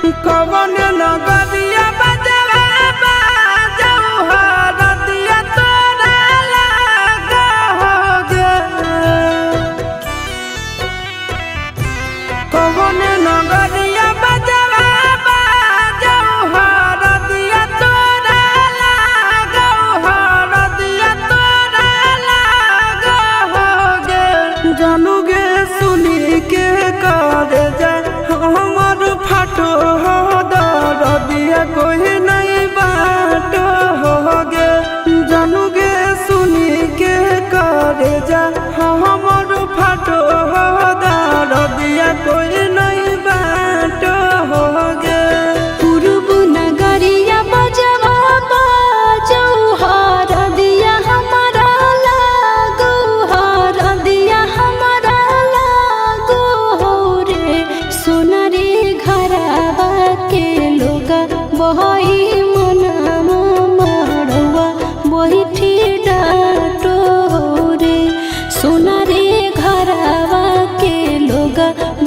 कवन नगरिया बजवा बाजऊ हरदिया तोरा लागोगे। कवन नगरिया बजवा बाजऊ हरदिया तोरा लागोगे, हरदिया तोरा लागोगे। जानूगे सुनी के कर जा हमर फाटो हो दरदिया कोई नहीं बाटो होगे। जानूगे सुनी के कर जा हमर फाटो हो दरदिया कोई नहीं बाटो होगे। पूर्व नगरिया बजवा बाजऊ हरदिया हमारा लागो, हरदिया हमारा लागो रे। सोना रे घरवा के लोग बही मनामा मड़वा बैठी डाटो रे। सोना रे घरवा के लोग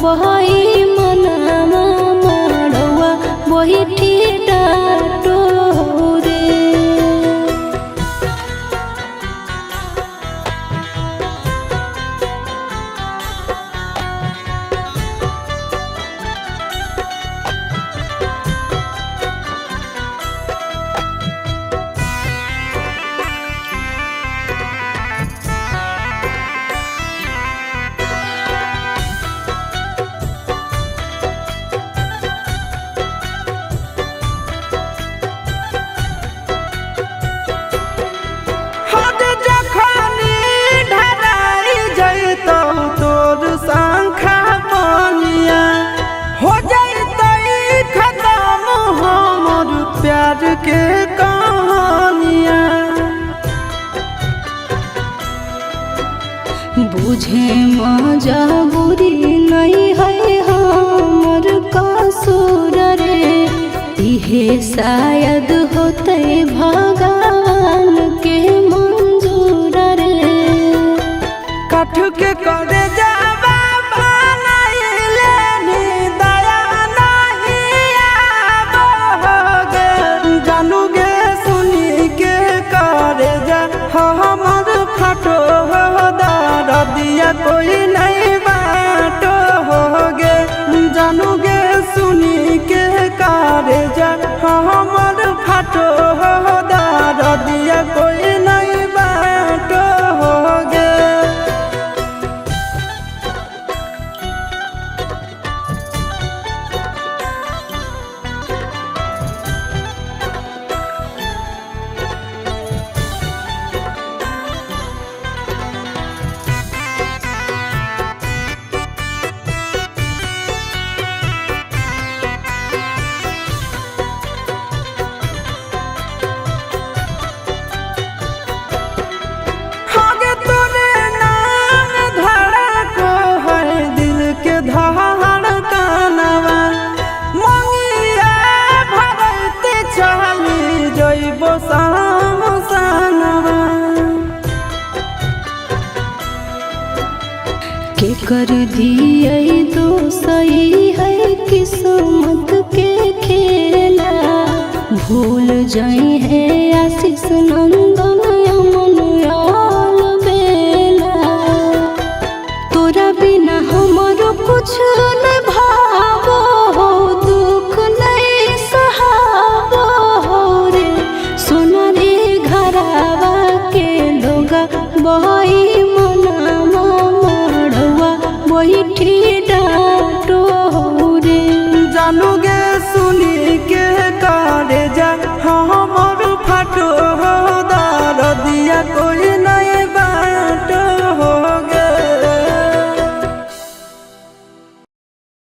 बही मनामा मड़वा बैठी डाटो रे। हद जखनी ढराई जइतौ तोर शंखा बनिया, हो जइतै खत्म हमर प्यार के कहानिया। बुझे मजबूरी नहीं है हमर कसूर रे। इहे शायद होते भगवान के मंजूर रे। कठ के करे जावा बनाइले नी दया नहीं आवोगे। जानूगे सुनी के करे जा हमर फाटो हो दरदिया कोई नहीं बाटो होगे। जानूगे सुनी के करे जा हमर फाटो हो दरदिया कोई नहीं बाटो होगे। आगे तोरे नाम धड़को है दिल के धड़कनवा। मंगिया भरते चली जइबो सामसनवा। के कर दिए तो सही है किस्मत के खेला। भूल जाई है आशीष नंदन अमन आल बेला। तोरा बिना हमरो कुछ न भावो हो, दुख नहीं सहावो रे। सोना रे घरवा के लोग बही मनामा मड़वा बैठी डाटो रे। जानूगे सुनी के करे जा हमर फाटो हो दरदिया कोई